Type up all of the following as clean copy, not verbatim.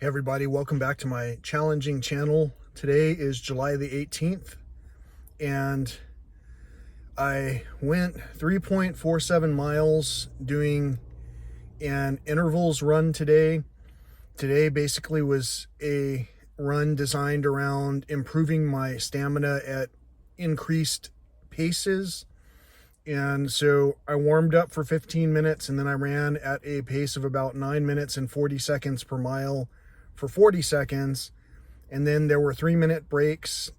Hey everybody, welcome back to my challenging channel. Today is July the 18th and I went 3.47 miles doing an intervals run today. Today basically was a run designed around improving my stamina at increased paces. And so I warmed up for 15 minutes and then I ran at a pace of about 9 minutes and 40 seconds per mile for 40 seconds. And then there were 3-minute breaks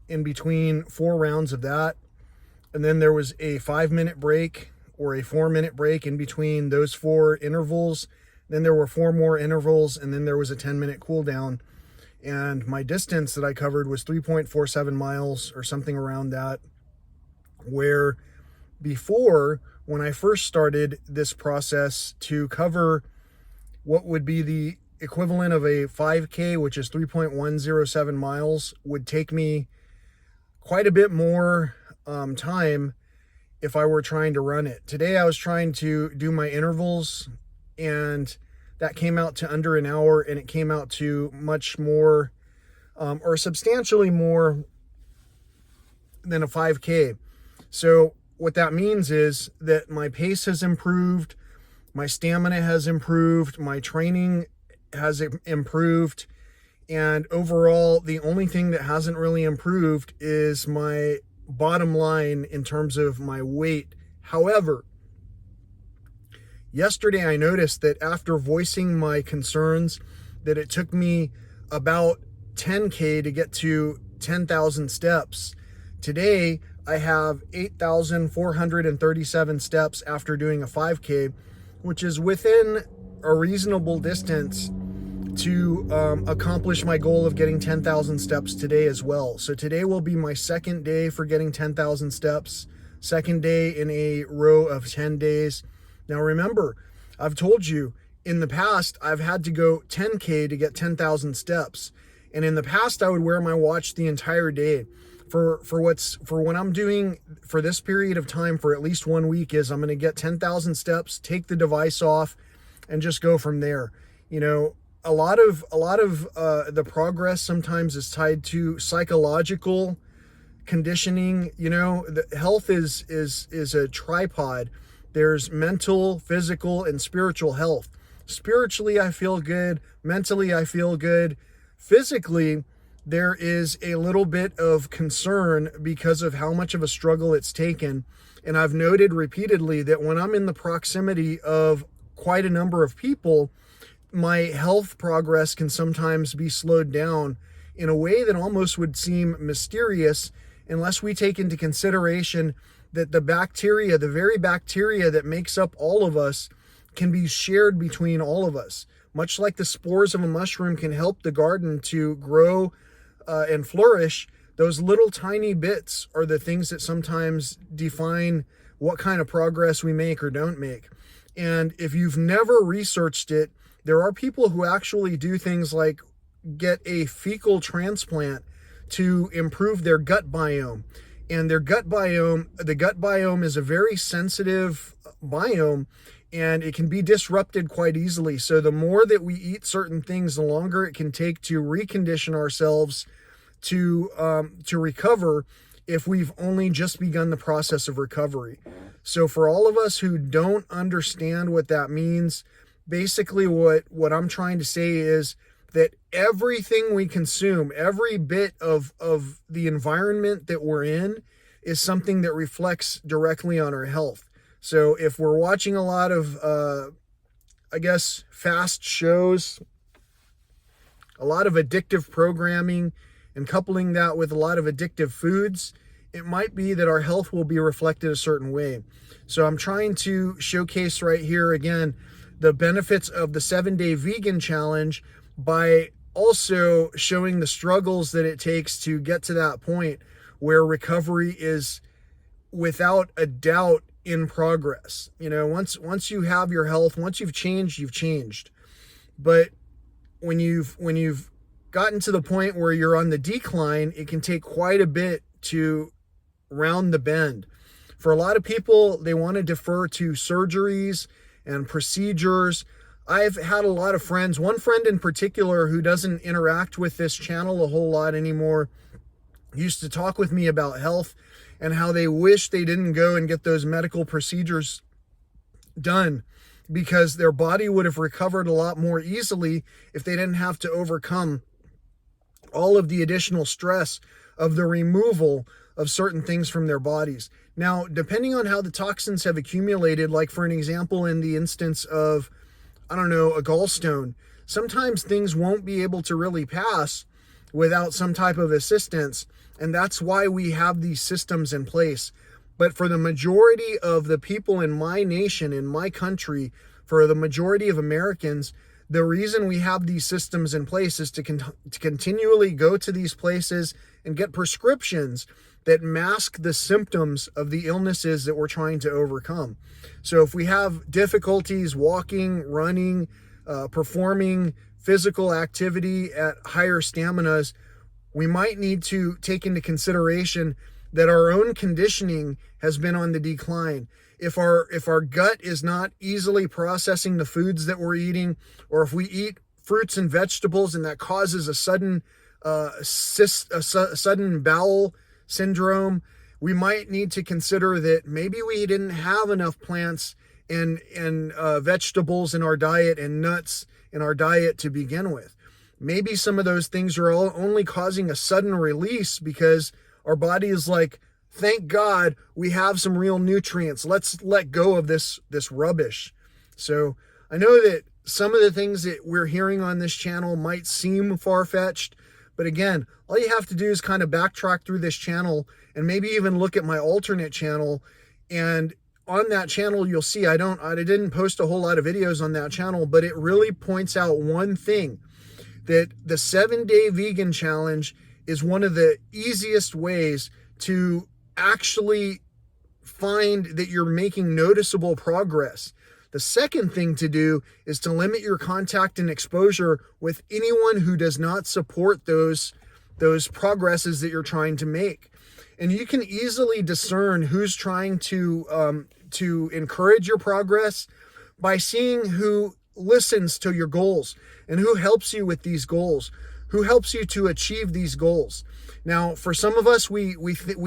in between 4 rounds of that. And then there was a 5-minute break or a 4-minute break in between those 4 intervals. Then there were 4 more intervals, and then there was a 10-minute cool down. And my distance that I covered was 3.47 miles or something around that, where before, when I first started this process to cover what would be the equivalent of a 5K, which is 3.107 miles, would take me quite a bit more time if I were trying to run it. Today I was trying to do my intervals, and that came out to under an hour, and it came out to much more or substantially more than a 5K. So what that means is that my pace has improved, my stamina has improved, my training has improved, and overall the only thing that hasn't really improved is my bottom line in terms of my weight. However, yesterday I noticed that after voicing my concerns that it took me about 10K to get to 10,000 steps, today I have 8,437 steps after doing a 5K, which is within a reasonable distance to accomplish my goal of getting 10,000 steps today as well. So today will be my second day for getting 10,000 steps, second day in a row of 10 days. Now remember, I've told you in the past, I've had to go 10K to get 10,000 steps. And in the past, I would wear my watch the entire day. For what I'm doing for this period of time for at least 1 week is I'm going to get 10,000 steps, take the device off, and just go from there. You know, a lot of the progress sometimes is tied to psychological conditioning. You know, the health is a tripod. There's mental, physical, and spiritual health. Spiritually, I feel good. Mentally, I feel good. Physically, there is a little bit of concern because of how much of a struggle it's taken. And I've noted repeatedly that when I'm in the proximity of quite a number of people, my health progress can sometimes be slowed down in a way that almost would seem mysterious unless we take into consideration that the bacteria, the very bacteria that makes up all of us, can be shared between all of us. Much like the spores of a mushroom can help the garden to grow and flourish, those little tiny bits are the things that sometimes define what kind of progress we make or don't make. And if you've never researched it, there are people who actually do things like get a fecal transplant to improve their gut biome. And their gut biome, the gut biome is a very sensitive biome, and it can be disrupted quite easily. So the more that we eat certain things, the longer it can take to recondition ourselves to recover if we've only just begun the process of recovery. So for all of us who don't understand what that means, basically what I'm trying to say is that everything we consume, every bit of the environment that we're in, is something that reflects directly on our health. So if we're watching a lot of, fast shows, a lot of addictive programming, and coupling that with a lot of addictive foods, it might be that our health will be reflected a certain way. So I'm trying to showcase right here again the benefits of the 7-day vegan challenge by also showing the struggles that it takes to get to that point where recovery is without a doubt in progress. You know, once you have your health, once you've changed. But when you've gotten to the point where you're on the decline, it can take quite a bit to round the bend. For a lot of people, they want to defer to surgeries and procedures. I've had a lot of friends, one friend in particular who doesn't interact with this channel a whole lot anymore, used to talk with me about health and how they wish they didn't go and get those medical procedures done, because their body would have recovered a lot more easily if they didn't have to overcome all of the additional stress of the removal of certain things from their bodies. Now, depending on how the toxins have accumulated, like for an example, in the instance of, I don't know, a gallstone, sometimes things won't be able to really pass without some type of assistance. And that's why we have these systems in place. But for the majority of the people in my nation, in my country, for the majority of Americans, the reason we have these systems in place is to continually go to these places and get prescriptions that mask the symptoms of the illnesses that we're trying to overcome. So if we have difficulties walking, running, performing physical activity at higher staminas, we might need to take into consideration that our own conditioning has been on the decline. If our gut is not easily processing the foods that we're eating, or if we eat fruits and vegetables and that causes a sudden sudden bowel syndrome, we might need to consider that maybe we didn't have enough plants and vegetables in our diet and nuts in our diet to begin with. Maybe some of those things are only causing a sudden release because our body is like, thank God we have some real nutrients. Let's let go of this rubbish. So I know that some of the things that we're hearing on this channel might seem far-fetched, but again, all you have to do is kind of backtrack through this channel and maybe even look at my alternate channel. And on that channel, you'll see I didn't post a whole lot of videos on that channel, but it really points out one thing, that the 7-day vegan challenge is one of the easiest ways to actually find that you're making noticeable progress. The second thing to do is to limit your contact and exposure with anyone who does not support those progresses that you're trying to make. And you can easily discern who's trying to encourage your progress by seeing who listens to your goals and who helps you with these goals, who helps you to achieve these goals. Now, for some of us, we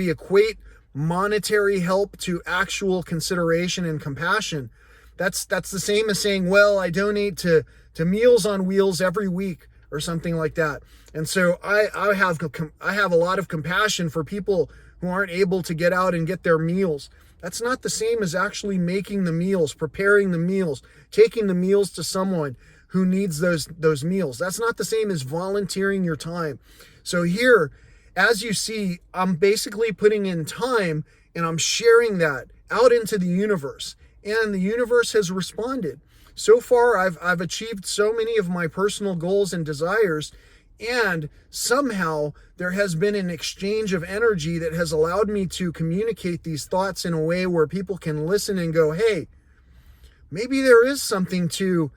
equate monetary help to actual consideration and compassion. That's the same as saying, well, I donate to Meals on Wheels every week or something like that. And so I have a lot of compassion for people who aren't able to get out and get their meals. That's not the same as actually making the meals, preparing the meals, taking the meals to someone who needs those meals. That's not the same as volunteering your time. So here, as you see, I'm basically putting in time and I'm sharing that out into the universe. And the universe has responded. So far, I've achieved so many of my personal goals and desires, and somehow there has been an exchange of energy that has allowed me to communicate these thoughts in a way where people can listen and go, hey, maybe there is something to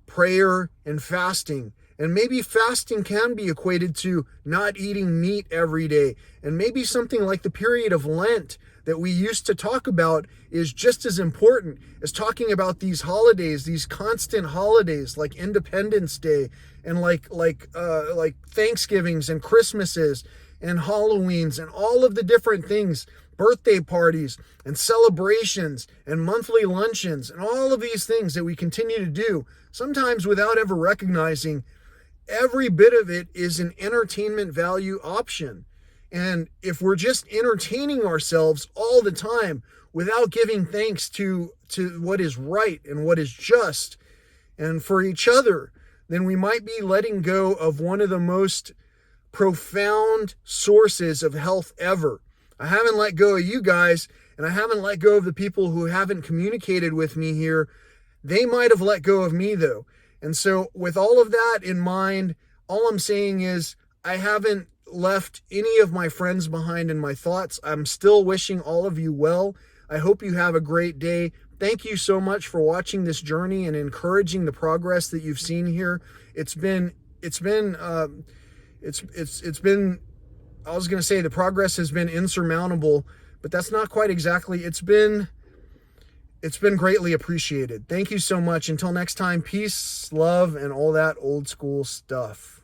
prayer and fasting. And maybe fasting can be equated to not eating meat every day. And maybe something like the period of Lent that we used to talk about is just as important as talking about these holidays, these constant holidays like Independence Day and like Thanksgivings and Christmases and Halloweens and all of the different things, birthday parties and celebrations and monthly luncheons and all of these things that we continue to do, sometimes without ever recognizing every bit of it is an entertainment value option. And if we're just entertaining ourselves all the time without giving thanks to what is right and what is just and for each other, then we might be letting go of one of the most profound sources of health ever. I haven't let go of you guys, and I haven't let go of the people who haven't communicated with me here. They might have let go of me though. And so with all of that in mind, all I'm saying is I haven't left any of my friends behind in my thoughts. I'm still wishing all of you well. I hope you have a great day. Thank you so much for watching this journey and encouraging the progress that you've seen here. It's been I was going to say the progress has been insurmountable, but that's not quite exactly. It's been It's been greatly appreciated. Thank you so much. Until next time, peace, love, and all that old school stuff.